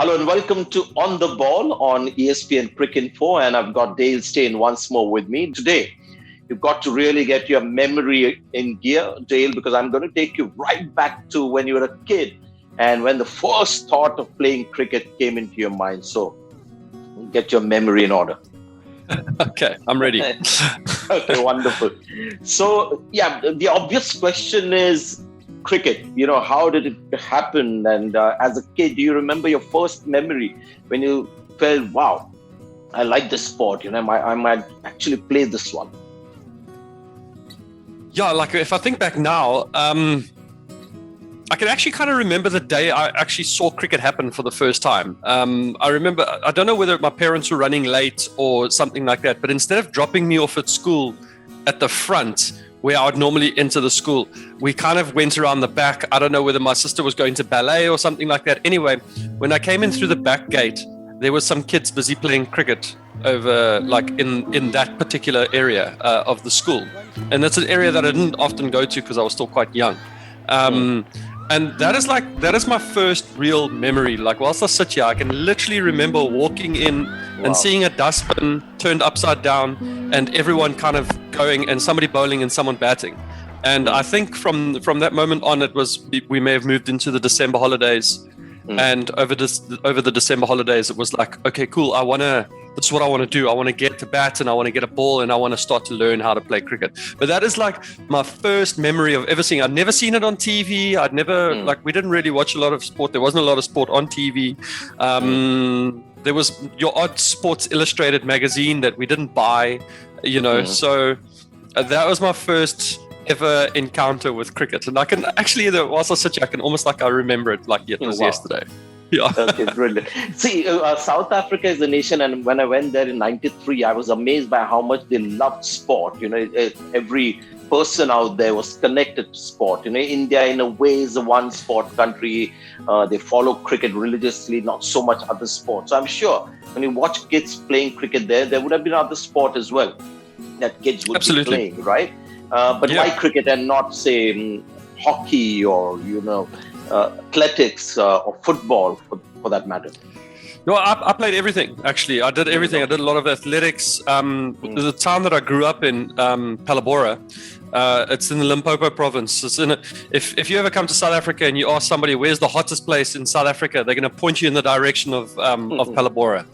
Hello and welcome to On the Ball on ESPNcricinfo, and I've got Dale Steyn once more with me. Today, you've got to really get your memory in gear, Dale, because I'm going to take you right back to when you were a kid and when the first thought of playing cricket came into your mind. So get your memory in order. Okay, I'm ready. Okay, wonderful. So, the obvious question is cricket. How did it happen? And as a kid, do you remember your first memory when you felt, wow, I like this sport? I might actually play this one. Yeah, like if I think back now, I can actually kind of remember the day I actually saw cricket happen for the first time. I remember, I don't know whether my parents were running late or something like that, but instead of dropping me off at school at the front, where I would normally enter the school, we kind of went around the back. I don't know whether my sister was going to ballet or something like that. Anyway, when I came in through the back gate, there were some kids busy playing cricket over like in that particular area of the school. And that's an area that I didn't often go to because I was still quite young. And that is my first real memory. Like whilst I sit here, I can literally remember walking in and seeing a dustbin turned upside down and everyone kind of going and somebody bowling and someone batting. And I think from that moment on, we may have moved into the December holidays. And over the December holidays, it was like, okay, cool. This is what I want to do. I want to get to bat and I want to get a ball and I want to start to learn how to play cricket. But that is like my first memory of ever seeing. I'd never seen it on TV. I'd never, we didn't really watch a lot of sport. There wasn't a lot of sport on TV. There was your odd Sports Illustrated magazine that we didn't buy, So that was my first ever encounter with cricket. And I can actually, whilst I sit here, I remember it like it was yesterday. Yeah. Okay, brilliant. See, South Africa is a nation, and when I went there in '93, I was amazed by how much they loved sport. Every person out there was connected to sport. India, in a way, is a one sport country. They follow cricket religiously, not so much other sports. So I'm sure when you watch kids playing cricket there would have been other sport as well that kids would be playing, right? But why cricket and not, say, hockey or, athletics or football for that matter? No, I played everything, actually. I did everything. I did a lot of athletics. The town that I grew up in, Palabora, it's in the Limpopo province. If you ever come to South Africa and you ask somebody, where's the hottest place in South Africa, they're going to point you in the direction of Palabora.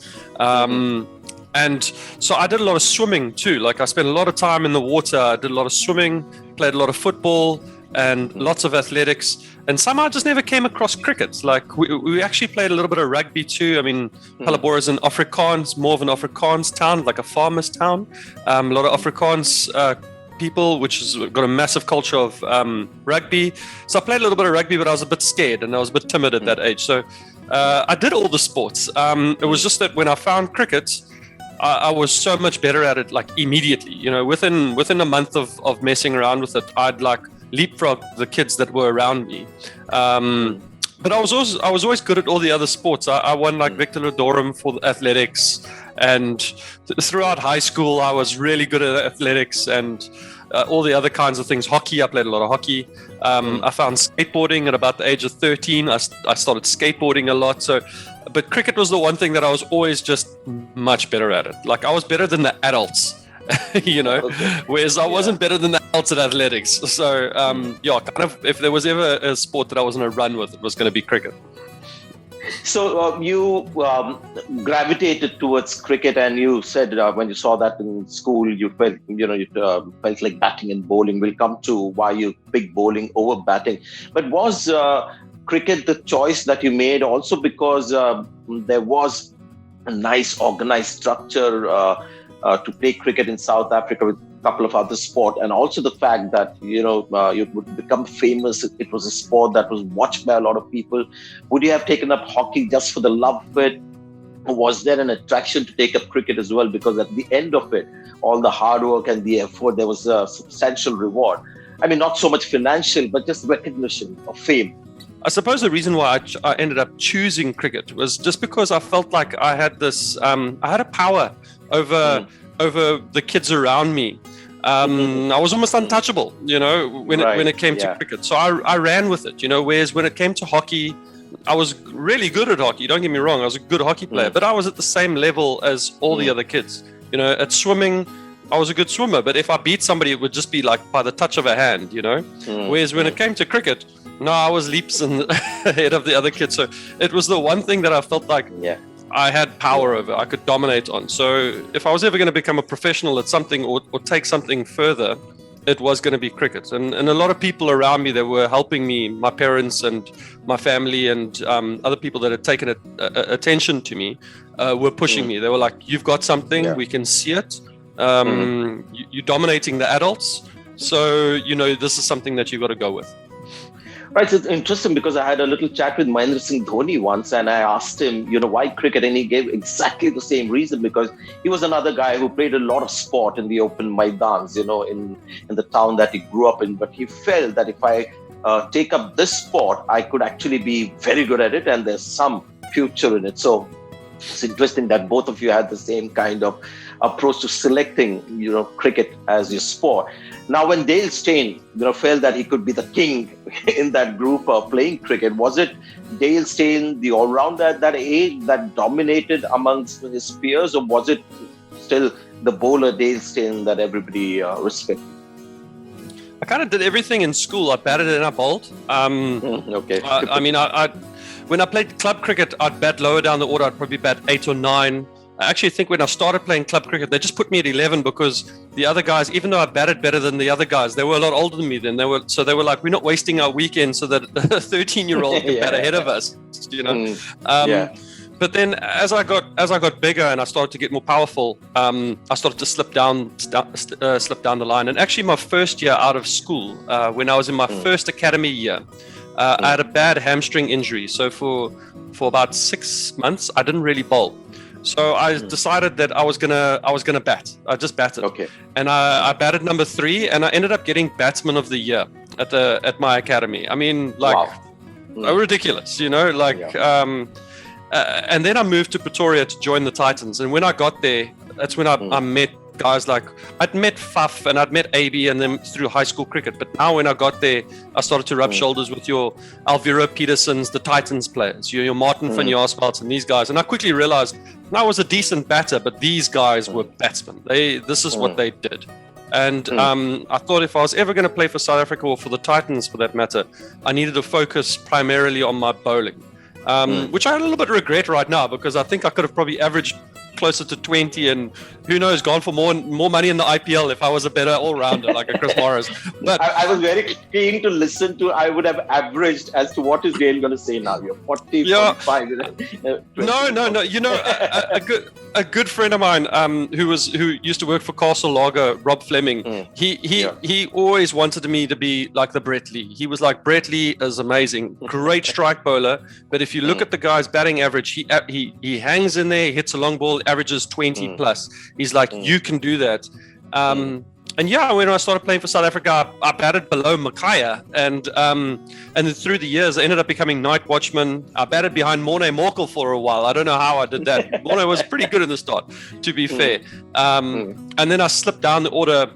And so I did a lot of swimming too. Like I spent a lot of time in the water. I did a lot of swimming, played a lot of football and lots of athletics. And somehow I just never came across cricket. Like we actually played a little bit of rugby too. I mean, Palabora is more of an Afrikaans town, like a farmer's town. A lot of Afrikaans people, which has got a massive culture of rugby. So I played a little bit of rugby, but I was a bit scared and I was a bit timid at that age. So I did all the sports. It was just that when I found cricket, I was so much better at it, like immediately. Within a month of messing around with it, I'd like leapfrog the kids that were around me. But I was always good at all the other sports. I won like Victor Lodorum for athletics, and throughout high school, I was really good at athletics and all the other kinds of things. Hockey, I played a lot of hockey. I found skateboarding at about the age of 13. I started skateboarding a lot. But cricket was the one thing that I was always just much better at it. Like I was better than the adults, whereas I wasn't better than the adults at athletics. So, kind of if there was ever a sport that I was going to run with, it was going to be cricket. So you gravitated towards cricket, and you said when you saw that in school, you felt felt like batting and bowling. We'll come to why you picked bowling over batting. But was cricket the choice that you made also because there was a nice organized structure to play cricket in South Africa with a couple of other sports, and also the fact that you would become famous? It was a sport that was watched by a lot of people. Would you have taken up hockey just for the love of it? Or was there an attraction to take up cricket as well? Because at the end of it, all the hard work and the effort, there was a substantial reward. I mean, not so much financial, but just recognition of fame. I suppose the reason why I ended up choosing cricket was just because I felt like I had this, I had a power over the kids around me. I was almost untouchable, when it came to cricket. So I ran with it, whereas when it came to hockey, was really good at hockey. Don't get me wrong, I was a good hockey player, but I was at the same level as all the other kids. You know, at swimming, I was a good swimmer, but if I beat somebody, it would just be like by the touch of a hand, you know. Whereas when it came to cricket, no, I was leaps ahead of the other kids. So it was the one thing that I felt like I had power over, I could dominate on. So if I was ever going to become a professional at something or take something further, it was going to be cricket. And a lot of people around me that were helping me, my parents and my family and other people that had taken attention to me, were pushing me. They were like, you've got something, we can see it. You're dominating the adults. So, you know, this is something that you've got to go with. Right, so it's interesting because I had a little chat with Mahendra Singh Dhoni once, and I asked him, you know, why cricket, and he gave exactly the same reason, because he was another guy who played a lot of sport in the open maidans, you know, in the town that he grew up in. But he felt that if I take up this sport, I could actually be very good at it, and there's some future in it. So it's interesting that both of you had the same kind of approach to selecting, you know, cricket as your sport. Now, when Dale Steyn, you know, felt that he could be the king in that group of playing cricket, was it Dale Steyn, the all-rounder at that age, that dominated amongst his peers, or was it still the bowler Dale Steyn that everybody respected? I kind of did everything in school. I batted and I bowled. Okay. I mean, when I played club cricket, I'd bat lower down the order. I'd probably bat 8 or 9. I actually think when I started playing club cricket, they just put me at 11 because the other guys, even though I batted better than the other guys, they were a lot older than me then. They were like, we're not wasting our weekend so that a 13-year-old can bat ahead of us, you know. But then as I got bigger and I started to get more powerful, I started to slip down the line. And actually, my first year out of school, when I was in my first academy year, I had a bad hamstring injury. So for about 6 months, I didn't really bowl. So I decided that I was gonna bat. I just batted. Okay. And I batted number 3, and I ended up getting batsman of the year at my academy. I mean, like, ridiculous, you know, like. And then I moved to Pretoria to join the Titans. And when I got there, that's when I met guys like, I'd met Faf and I'd met AB and then through high school cricket. But now when I got there, I started to rub shoulders with your Alviro Petersons, the Titans players, your Martin van Jaarsvelds and these guys. And I quickly realized I was a decent batter, but these guys were batsmen. This is what they did. And I thought if I was ever going to play for South Africa or for the Titans for that matter, I needed to focus primarily on my bowling. Which I a little bit regret right now because I think I could have probably averaged closer to 20 and who knows, gone for more money in the IPL if I was a better all-rounder like a Chris Morris. But I was very keen to listen to, I would have averaged as to what is Dale going to say now. You're 40, 45. No. You know, a good friend of mine who used to work for Castle Lager, Rob Fleming, he always wanted me to be like the Brett Lee. He was like, Brett Lee is amazing, great strike bowler, but if you look at the guy's batting average, he hangs in there, he hits a long ball, averages 20 plus. He's like, you can do that. And when I started playing for South Africa, I batted below Makaya, and then through the years, I ended up becoming night watchman. I batted behind Morne Morkel for a while. I don't know how I did that. Morne was pretty good in the start, to be fair. And then I slipped down the order.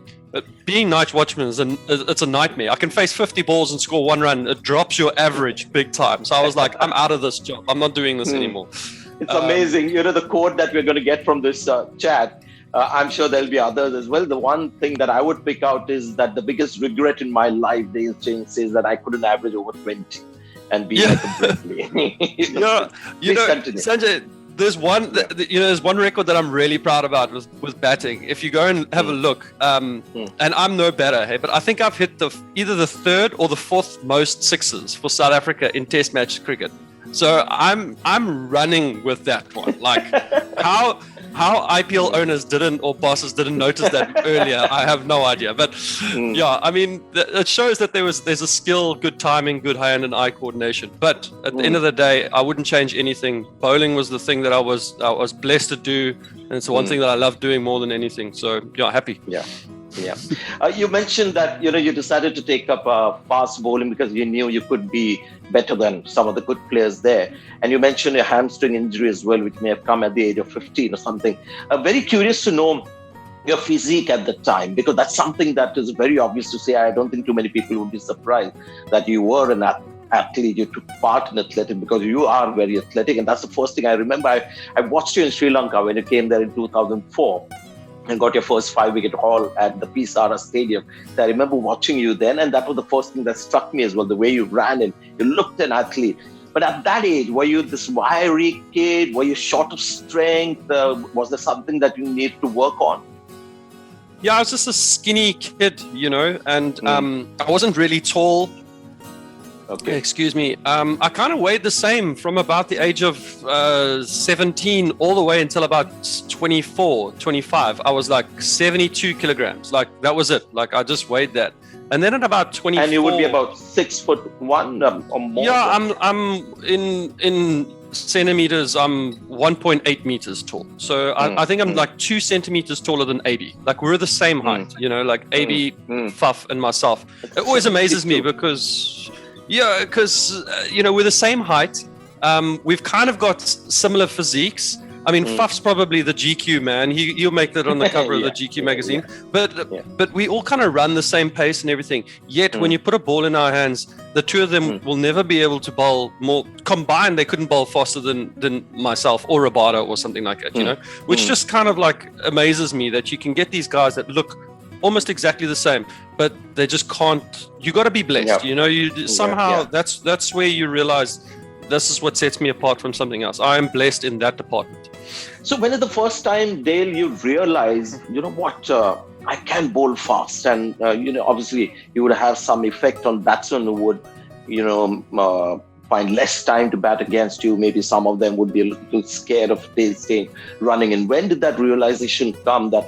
Being night watchman it's a nightmare. I can face 50 balls and score 1 run. It drops your average big time. So I was like, I'm out of this job. I'm not doing this anymore. It's amazing. You know, the quote that we're going to get from this chat, I'm sure there'll be others as well. The one thing that I would pick out is that the biggest regret in my life, Dale Steyn says, that I couldn't average over 20 and be like a Brett Lee. Sanjay, there's one record that I'm really proud about with batting. If you go and have a look, and I'm no better, hey, but I think I've hit either the 3rd or the 4th most sixes for South Africa in Test match cricket. So I'm running with that one. Like how IPL owners or bosses didn't notice that earlier, I have no idea. But I mean, it shows that there's a skill, good timing, good hand and eye coordination. But at the end of the day, I wouldn't change anything. Bowling was the thing that I was blessed to do, and it's the one thing that I love doing more than anything. So happy. Yeah. You mentioned that you decided to take up fast bowling because you knew you could be better than some of the good players there, and you mentioned a hamstring injury as well, which may have come at the age of 15 or something. Very curious to know your physique at the time, because that's something that is very obvious to say. I don't think too many people would be surprised that you were an athlete. athlete. You took part in athletics because you are very athletic. And that's the first thing I remember. I watched you in Sri Lanka when you came there in 2004 and got your first 5-wicket haul at the Pisara Stadium. So I remember watching you then, and that was the first thing that struck me as well, the way you ran and you looked an athlete. But at that age, were you this wiry kid? Were you short of strength? Was there something that you needed to work on? Yeah, I was just a skinny kid, and I wasn't really tall. Okay. Excuse me. I kind of weighed the same from about the age of 17 all the way until about 24, 25. I was like 72 kilograms. Like, that was it. Like, I just weighed that. And then at about 24... And you would be about 6'1" or more? Yeah, I'm in centimeters, I'm 1.8 meters tall. So I think I'm like 2 centimeters taller than AB. Like, we're the same height, like AB, Fuff, and myself. It always amazes me because... Yeah, because, we're the same height. We've kind of got similar physiques. I mean, Fuff's probably the GQ man. He'll make that on the cover of the GQ magazine. But we all kind of run the same pace and everything. Yet, when you put a ball in our hands, the two of them will never be able to bowl more. Combined, they couldn't bowl faster than myself or Rabada or something like that, Which just kind of like amazes me that you can get these guys that look almost exactly the same, but they just can't. You got to be blessed, you somehow. That's where you realize this is what sets me apart from something else. I am blessed in that department. So when is the first time, Dale, you realized, I can bowl fast, and obviously you would have some effect on batsmen who would find less time to bat against you. Maybe some of them would be a little scared of staying running. And when did that realization come that,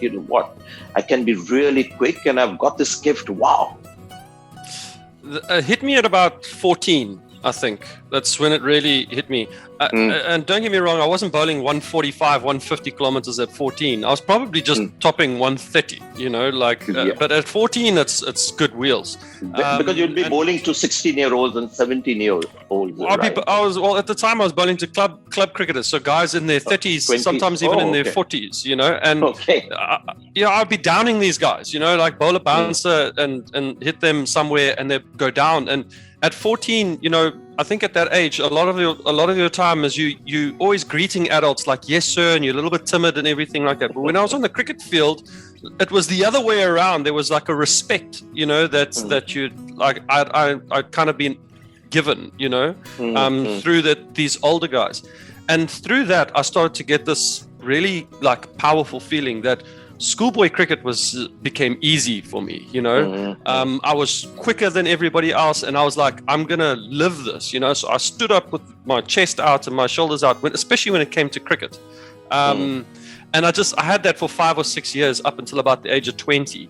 I can be really quick and I've got this gift? Wow. Hit me at about 14, I think. That's when it really hit me. And don't get me wrong, I wasn't bowling 145, 150 kilometers at 14. I was probably just topping 130, but at 14, it's good wheels. Because you'd be bowling to 16-year-olds and 17-year-olds. Right? At the time I was bowling to club cricketers, so guys in their 30s, 20s. Sometimes even in their 40s, and I'd be downing these guys, like bowl a bouncer and hit them somewhere and they go down. And at 14, I think at that age, a lot of your time is you always greeting adults like, yes, sir, and you're a little bit timid and everything like that. But when I was on the cricket field, it was the other way around. There was like a respect, that you'd like, I'd kind of been given, through these older guys. And through that, I started to get this really like powerful feeling that schoolboy cricket became easy for me, I was quicker than everybody else, and I was like, I'm gonna live this, so I stood up with my chest out and my shoulders out, especially when it came to cricket. And I had that for 5 or 6 years up until about the age of 20.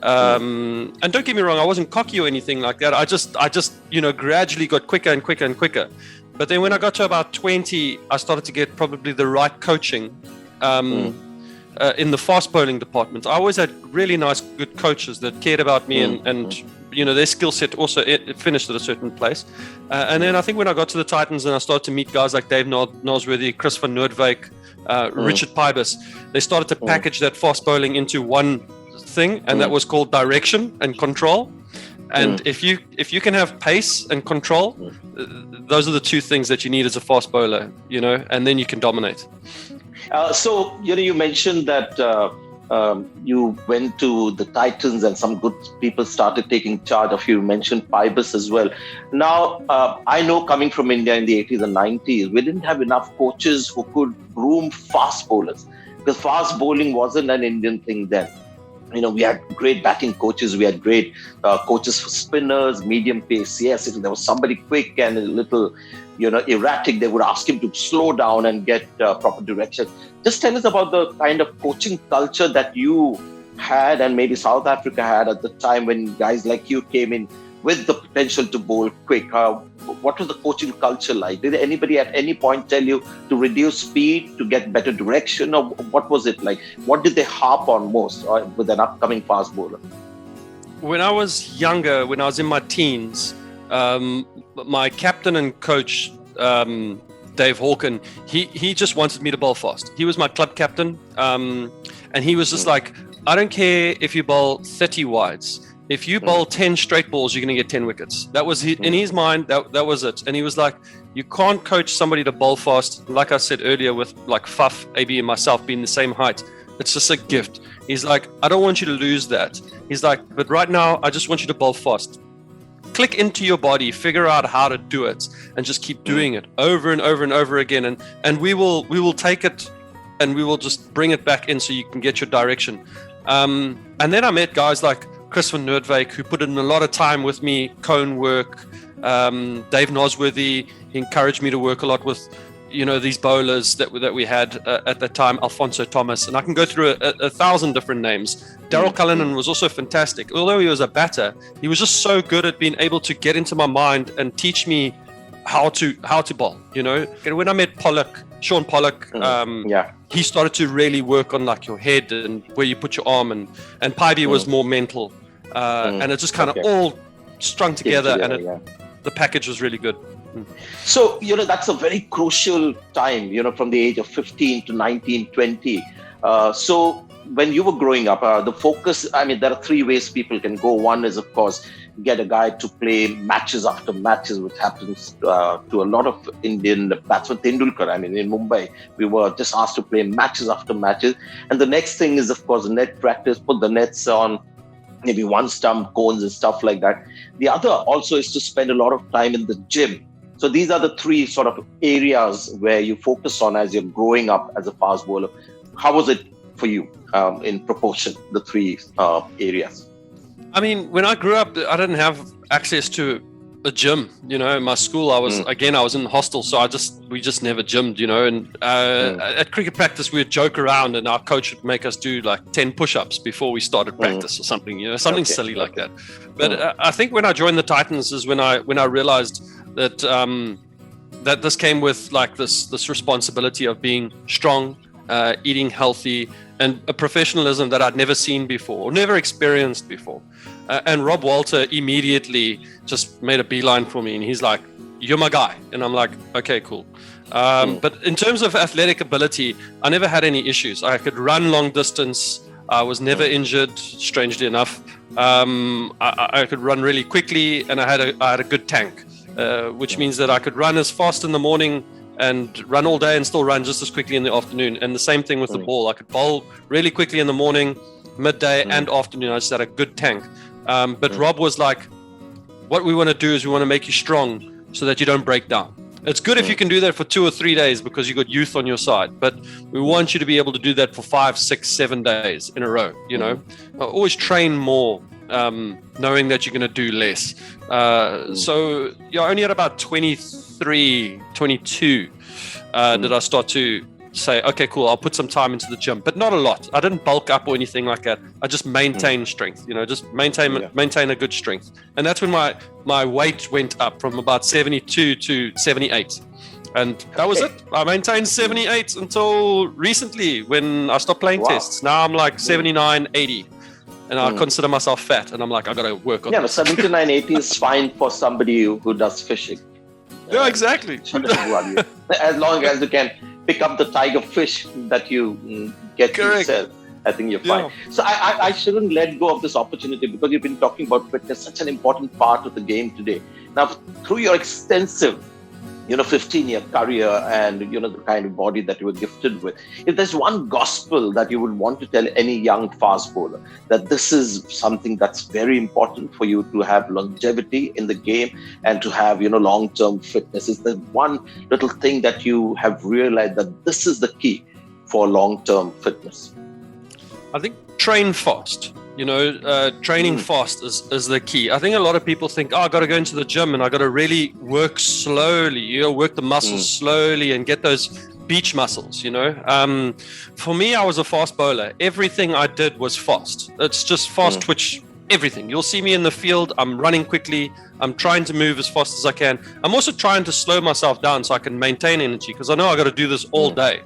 And don't get me wrong, I wasn't cocky or anything like that. I just gradually got quicker and quicker and quicker. But then when I got to about 20, I started to get probably the right coaching in the fast bowling department. I always had really nice, good coaches that cared about me and their skill set also finished at a certain place. And then I think when I got to the Titans and I started to meet guys like Dave Nosworthy, Chris van Noordwijk, Richard Pybus, they started to package that fast bowling into one thing, and that was called direction and control. And if you can have pace and control, those are the two things that you need as a fast bowler, and then you can dominate. So, you mentioned that you went to the Titans and some good people started taking charge of you. You mentioned Pybus as well. Now, I know coming from India in the 80s and 90s, we didn't have enough coaches who could groom fast bowlers because fast bowling wasn't an Indian thing then. We had great batting coaches. We had great coaches for spinners, medium pace. Yes, if there was somebody quick and a little, erratic, they would ask him to slow down and get proper direction. Just tell us about the kind of coaching culture that you had and maybe South Africa had at the time when guys like you came in with the potential to bowl quick. What was the coaching culture like? Did anybody at any point tell you to reduce speed to get better direction, or what was it like? What did they harp on most with an upcoming fast bowler? When I was younger, when I was in my teens, my captain and coach, Dave Hawken, he just wanted me to bowl fast. He was my club captain, and he was just like, I don't care if you bowl 30 wides. if you bowl 10 straight balls, you're going to get 10 wickets. That was in his mind. That was it. And he was like, you can't coach somebody to bowl fast. Like I said earlier, with like Faf, AB, and myself being the same height, it's just a gift. He's like, I don't want you to lose that. He's like, but right now, I just want you to bowl fast. Click into your body, figure out how to do it, and just keep doing it over and over and over again. And we will take it, and we will just bring it back in so you can get your direction. And then I met guys like Chris van Noordwijk, who put in a lot of time with me, cone work. Dave Nosworthy, he encouraged me to work a lot with, these bowlers that we had at that time, Alfonso Thomas, and I can go through a thousand different names. Daryl Cullinan was also fantastic. Although he was a batter, he was just so good at being able to get into my mind and teach me how to bowl. And when I met Sean Pollock, he started to really work on like your head and where you put your arm, and Paibi was more mental, and it just kind of all strung together, and the package was really good. So, that's a very crucial time, from the age of 15 to 19, 20. So when you were growing up, the focus, there are three ways people can go. One is, of course, get a guy to play matches after matches, which happens to a lot of Indian batsmen. Tendulkar, in Mumbai, we were just asked to play matches after matches. And the next thing is, of course, net practice, put the nets on, maybe one stump, cones and stuff like that. The other also is to spend a lot of time in the gym. So these are the three sort of areas where you focus on as you're growing up as a fast bowler. How was it for you in proportion, the three areas? When I grew up, I didn't have access to a gym. In my school, I was in hostel, so we just never gymmed. And at cricket practice, we'd joke around, and our coach would make us do like 10 push-ups before we started practice or something. Something silly like that. But I think when I joined the Titans is when I realized that that this came with like this responsibility of being strong, eating healthy, and a professionalism that I'd never seen before or never experienced before. And Rob Walter immediately just made a beeline for me, and he's like, "You're my guy." And I'm like, "Okay, cool." But in terms of athletic ability, I never had any issues. I could run long distance. I was never injured, strangely enough. I could run really quickly, and I had a good tank, which means that I could run as fast in the morning and run all day and still run just as quickly in the afternoon. And the same thing with the ball. I could bowl really quickly in the morning, midday, and afternoon. I just had a good tank. But Rob was like, what we want to do is we want to make you strong so that you don't break down. It's good if you can do that for 2 or 3 days because you got youth on your side, but we want you to be able to do that for 5, 6, 7 days in a row. Always train more, knowing that you're going to do less. So only at about 23, 22 did I start to say, okay, cool, I'll put some time into the gym, but not a lot. I didn't bulk up or anything like that. I just maintained strength, just maintain a good strength. And that's when my weight went up from about 72 to 78. And that was it. I maintained 78 until recently when I stopped playing tests. Now I'm like 79, 80. And I consider myself fat. And I'm like, I got to work on but 79, 80 is fine for somebody who does fishing. Yeah, exactly. As long as you can pick up the tiger fish that you get to yourself, I think you're fine. Yeah. So I shouldn't let go of this opportunity because you've been talking about fitness, such an important part of the game today. Now, through your extensive 15-year career and, the kind of body that you were gifted with, if there's one gospel that you would want to tell any young fast bowler, that this is something that's very important for you to have longevity in the game and to have, long-term fitness, is there one little thing that you have realized that this is the key for long-term fitness? I think train fast. Training fast is the key. I think a lot of people think, I got to go into the gym and I got to really work slowly, work the muscles slowly and get those beach muscles, For me, I was a fast bowler. Everything I did was fast. It's just fast twitch, everything. You'll see me in the field. I'm running quickly. I'm trying to move as fast as I can. I'm also trying to slow myself down so I can maintain energy because I know I got to do this all day.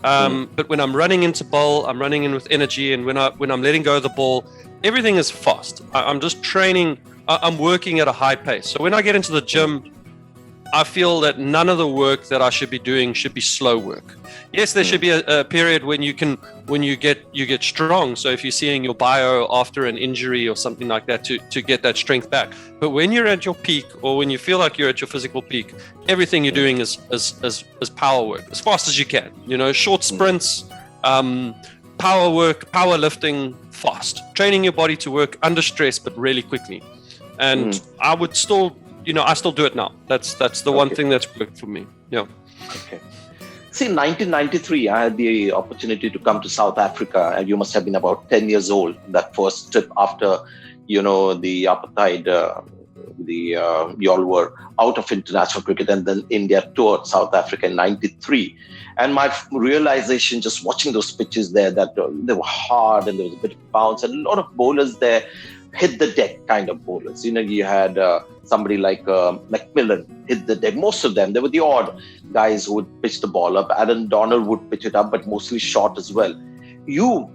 But when I'm running into bowl, I'm running in with energy, and when I'm letting go of the ball, everything is fast. I'm just training. I'm working at a high pace. So when I get into the gym, I feel that none of the work that I should be doing should be slow work. Yes, there should be a period when you get strong. So if you're seeing your bio after an injury or something like that to get that strength back. But when you're at your peak, or when you feel like you're at your physical peak, everything you're doing is power work as fast as you can. Short sprints, power work, power lifting, fast, training your body to work under stress but really quickly. And I would still. I still do it now. That's the one thing that's worked for me. Yeah. Okay. See, in 1993, I had the opportunity to come to South Africa, and you must have been about 10 years old. That first trip after, the apartheid, you all were out of international cricket, and then India toured South Africa in 93. And my realization, just watching those pitches there, that they were hard and there was a bit of bounce, and a lot of bowlers there hit the deck kind of bowlers. You had somebody like Macmillan hit the deck. Most of them, they were the odd guys who would pitch the ball up. Adam Donald would pitch it up, but mostly short as well. You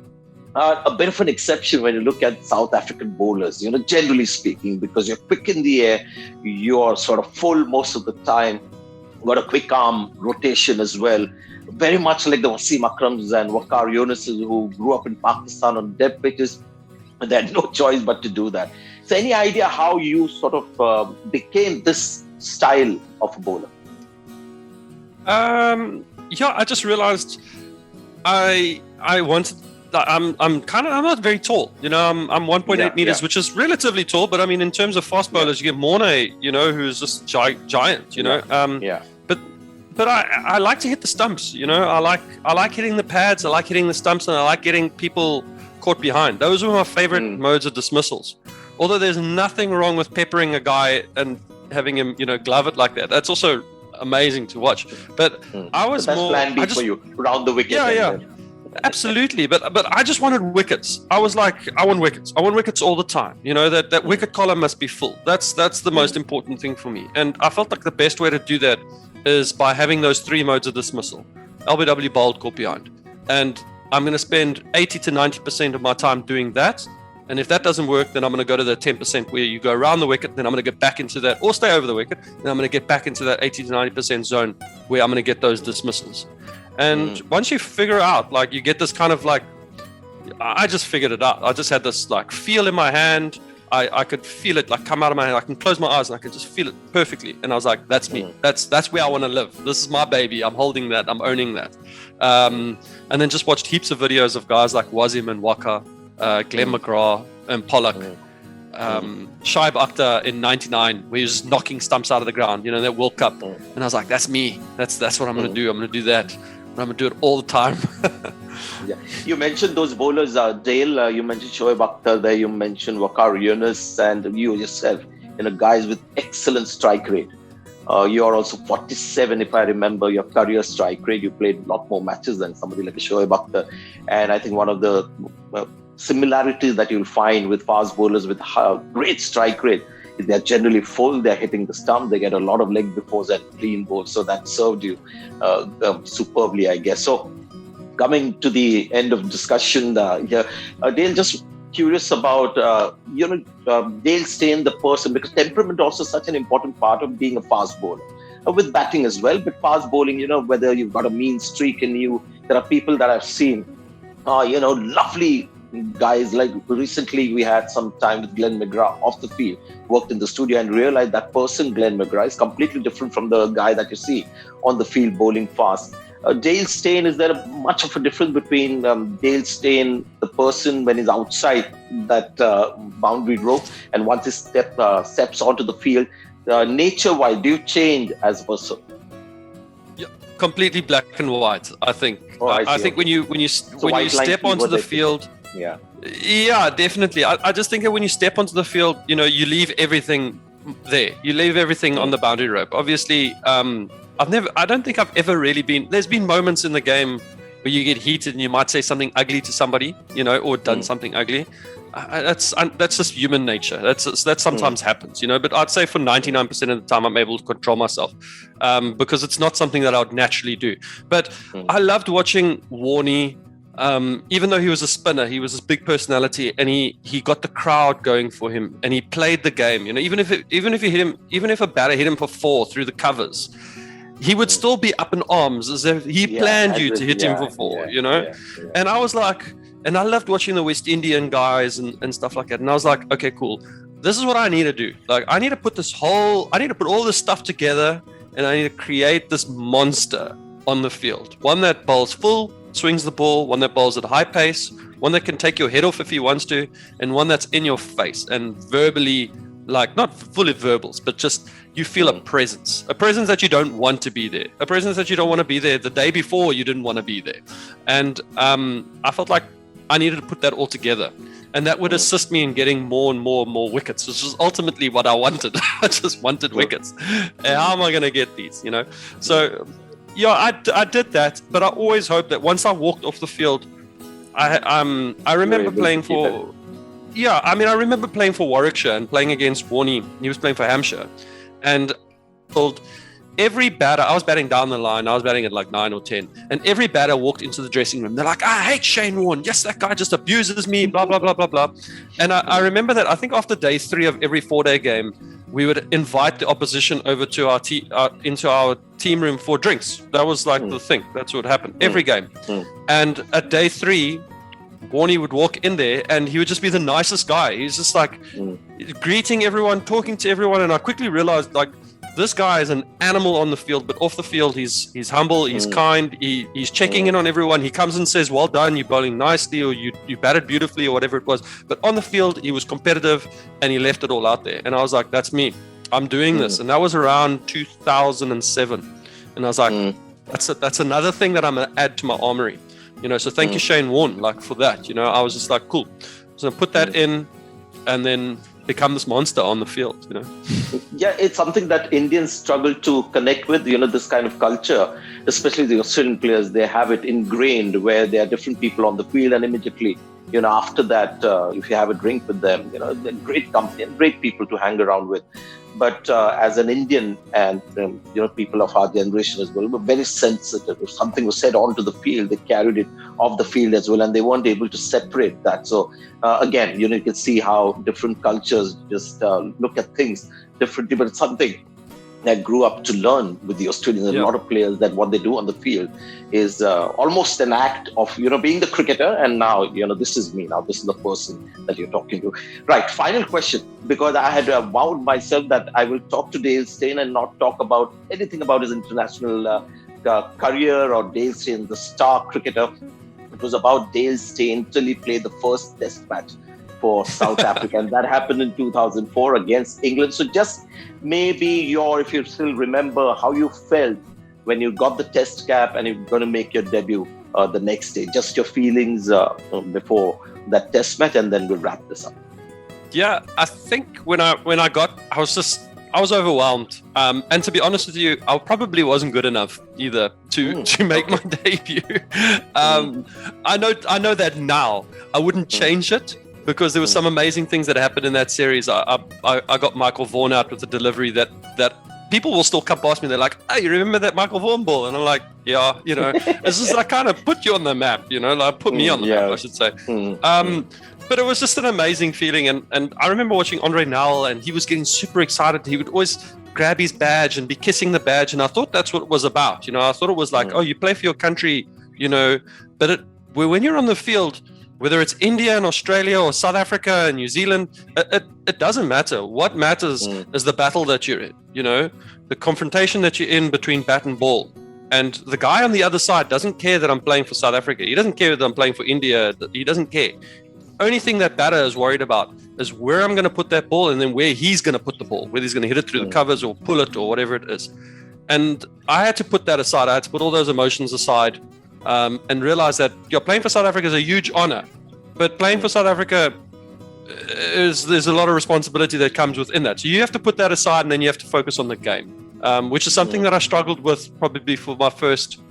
are a bit of an exception when you look at South African bowlers, generally speaking, because you're quick in the air, you're sort of full most of the time, got a quick arm rotation as well. Very much like the Wasim Akrams and Waqar Yunuses who grew up in Pakistan on dead pitches. They had no choice but to do that. So any idea how you sort of became this style of a bowler? I just realized I wanted. I'm not very tall. I'm 1.8 meters, which is relatively tall. But I mean, in terms of fast bowlers, you get Morne, who's just giant. But I like to hit the stumps. I like hitting the pads. I like hitting the stumps, and I like getting people caught behind. Those were my favorite modes of dismissals. Although there's nothing wrong with peppering a guy and having him, glove it like that. That's also amazing to watch. But I was the best more plan B for you, round the wicket. Yeah. Absolutely. But I just wanted wickets. I was like, I want wickets. I want wickets all the time. That wicket column must be full. That's the most important thing for me. And I felt like the best way to do that is by having those three modes of dismissal: LBW, bowled, caught behind. And I'm going to spend 80 to 90% of my time doing that. And if that doesn't work, then I'm going to go to the 10% where you go around the wicket. Then I'm going to get back into that, or stay over the wicket. Then I'm going to get back into that 80 to 90% zone where I'm going to get those dismissals. And once you figure out, like, you get this kind of like, I just figured it out. I just had this like feel in my hand. I could feel it like come out of my hand. I can close my eyes and I can just feel it perfectly. And I was like, that's me. That's where I want to live. This is my baby. I'm holding that. I'm owning that. And then just watched heaps of videos of guys like Wasim and Waqar, Glenn McGrath and Pollock, Shoaib Akhtar in 99, where he was just knocking stumps out of the ground, that World Cup. And I was like, that's me. That's what I'm going to do. I'm going to do that. And I'm going to do it all the time. Yeah. You mentioned those bowlers, Dale, you mentioned Shoaib Akhtar there, you mentioned Waqar Yunus, and you yourself, guys with excellent strike rate. You are also 47, if I remember, your career strike rate. You played a lot more matches than somebody like Shoaib Akhtar. And I think one of the similarities that you'll find with fast bowlers with great strike rate is they're generally full, they're hitting the stump, they get a lot of leg befores and clean bowls. So that served you superbly, I guess. So coming to the end of discussion, Dale, just curious about, Dale Steyn, the person, because temperament also such an important part of being a fast bowler. With batting as well, but fast bowling, whether you've got a mean streak in you, there are people that I've seen, lovely guys. Like recently we had some time with Glenn McGrath off the field, worked in the studio and realized that person, Glenn McGrath, is completely different from the guy that you see on the field bowling fast. Dale Steyn, is there much of a difference between Dale Steyn, the person, when he's outside that boundary rope, and once he steps onto the field, nature-wise, do you change as a person? Yeah, completely black and white, I think. I think when you step onto the field, yeah, definitely. I just think that when you step onto the field, you leave everything there. You leave everything on the boundary rope. Obviously, I don't think I've ever really been. There's been moments in the game where you get heated and you might say something ugly to somebody, or done something ugly. That's just human nature. That sometimes happens, But I'd say for 99% of the time, I'm able to control myself because it's not something that I would naturally do. But I loved watching Warnie, even though he was a spinner, he was this big personality, and he got the crowd going for him, and he played the game. You know, even if a batter hit him for 4 through the covers, he would still be up in arms as if he planned you to hit him for 4. You know, and I was like, and I loved watching the West Indian guys and stuff like that. And I was like, okay, cool. This is what I need to do. Like, I need to put all this stuff together, and I need to create this monster on the field. One that bowls full, swings the ball, one that bowls at high pace, one that can take your head off if he wants to, and one that's in your face and verbally, like, not fully verbals, but just you feel a presence that you don't want to be there, a presence that you don't want to be there the day before you didn't want to be there. And I felt like I needed to put that all together, and that would assist me in getting more and more wickets, which is ultimately what I wanted. I just wanted wickets. How am I going to get these, you know? So yeah, I did that, but I always hoped that once I walked off the field, I remember playing for, I remember playing for Warwickshire and playing against Warnie. He was playing for Hampshire, and every batter, I was batting down the line, I was batting at like 9 or 10, and every batter walked into the dressing room. They're like, I hate Shane Warne. Yes, that guy just abuses me, blah, blah, blah, blah, blah. And I remember that I think after day 3 of every 4-day game, we would invite the opposition over to into our team room for drinks. That was like the thing. That's what happened every game. And at day 3, Warnie would walk in there and he would just be the nicest guy. He's just like greeting everyone, talking to everyone. And I quickly realized, like, this guy is an animal on the field, but off the field, he's humble, he's kind, he's checking in on everyone. He comes and says, well done, you're bowling nicely, or you batted beautifully, or whatever it was. But on the field, he was competitive and he left it all out there. And I was like, that's me. I'm doing this. And that was around 2007. And I was like, that's another thing that I'm going to add to my armory. You know, so thank you, Shane Warne, like, for that. You know, I was just like, cool. So I put that in and then become this monster on the field, you know. Yeah, it's something that Indians struggle to connect with, you know, this kind of culture, especially the Australian players. They have it ingrained where there are different people on the field, and immediately, you know, after that, if you have a drink with them, you know, they're great company and great people to hang around with. But as an Indian and, you know, people of our generation as well, were very sensitive. If something was said onto the field, they carried it off the field as well, and they weren't able to separate that. So again, you know, you can see how different cultures just look at things differently, but it's something that grew up to learn with the Australians. A lot of players, that what they do on the field is almost an act of, you know, being the cricketer. And now, you know, this is me. Now, this is the person that you're talking to. Right. Final question, because I had vowed myself that I will talk to Dale Steyn and not talk about anything about his international career or Dale Steyn, the star cricketer. It was about Dale Steyn till he played the first test match for South Africa, and that happened in 2004 against England. So just maybe if you still remember how you felt when you got the test cap and you're going to make your debut the next day, just your feelings before that test match, and then we'll wrap this up. Yeah, I think when I was overwhelmed. And to be honest with you, I probably wasn't good enough either to make my debut. I know that now. I wouldn't change it, because there were some amazing things that happened in that series. I got Michael Vaughan out with a delivery that people will still come past me. They're like, "Hey, you remember that Michael Vaughan ball?" And I'm like, "Yeah, you know." It's just like, kind of put you on the map, you know, like put me on the map, I should say. But it was just an amazing feeling. And I remember watching Andre Nowell, and he was getting super excited. He would always grab his badge and be kissing the badge. And I thought that's what it was about. You know, I thought it was like, oh, you play for your country, you know, but when you're on the field, whether it's India and Australia or South Africa and New Zealand, it doesn't matter. What matters is the battle that you're in, you know, the confrontation that you're in between bat and ball. And the guy on the other side doesn't care that I'm playing for South Africa. He doesn't care that I'm playing for India. He doesn't care. Only thing that batter is worried about is where I'm going to put that ball, and then where he's going to put the ball, whether he's going to hit it through the covers or pull it or whatever it is. And I had to put that aside. I had to put all those emotions aside and realize that playing for South Africa is a huge honor. But playing for South Africa, there's a lot of responsibility that comes within that. So you have to put that aside, and then you have to focus on the game, which is something that I struggled with probably for my first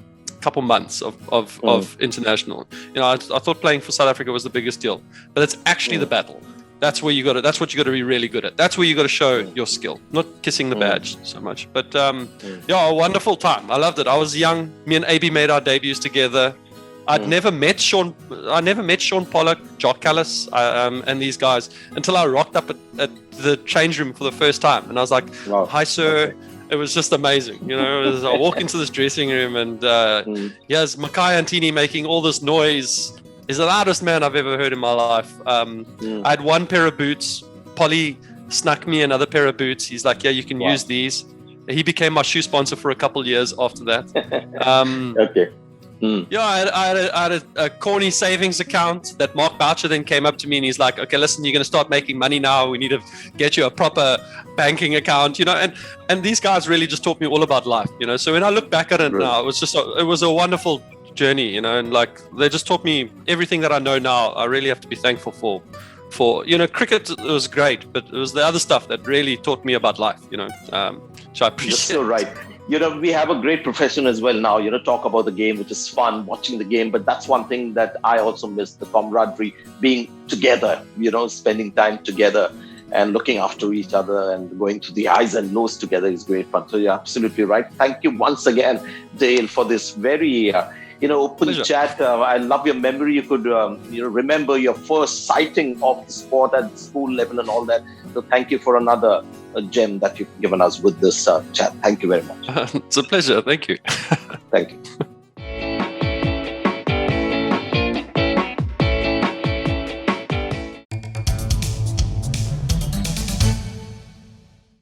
couple months of international. You know, I thought playing for South Africa was the biggest deal, but it's actually the battle. That's where that's what you got to be really good at. That's where you got to show your skill, not kissing the badge so much. But a wonderful time. I loved it. I was young. Me and AB made our debuts together. I'd never met Sean Pollock, Jock Callis, and these guys until I rocked up at the change room for the first time, and I was like, Wow. "Hi, sir." Okay. It was just amazing, I walk into this dressing room, and here's Makai Antini making all this noise. He's the loudest man I've ever heard in my life. I had one pair of boots. Polly snuck me another pair of boots. He's like, "Yeah, you can use these." He became my shoe sponsor for a couple of years after that. Okay. Yeah, I had a corny savings account that Mark Boucher then came up to me and he's like, "Okay, listen, you're going to start making money now. We need to get you a proper banking account," and these guys really just taught me all about life, So when I look back at it now, it was a wonderful journey, and like they just taught me everything that I know now. I really have to be thankful for cricket was great, but it was the other stuff that really taught me about life, which I appreciate. You're so right. We have a great profession as well now, talk about the game, which is fun, watching the game. But that's one thing that I also miss, the camaraderie, being together, spending time together and looking after each other and going to the highs and lows together is great fun. So you're absolutely right. Thank you once again, Dale, for this very open Pleasure. chat. I love your memory. You could, remember your first sighting of the sport at school level and all that. So thank you for another gem that you've given us with this chat. Thank you very much. It's a pleasure. Thank you. Thank you.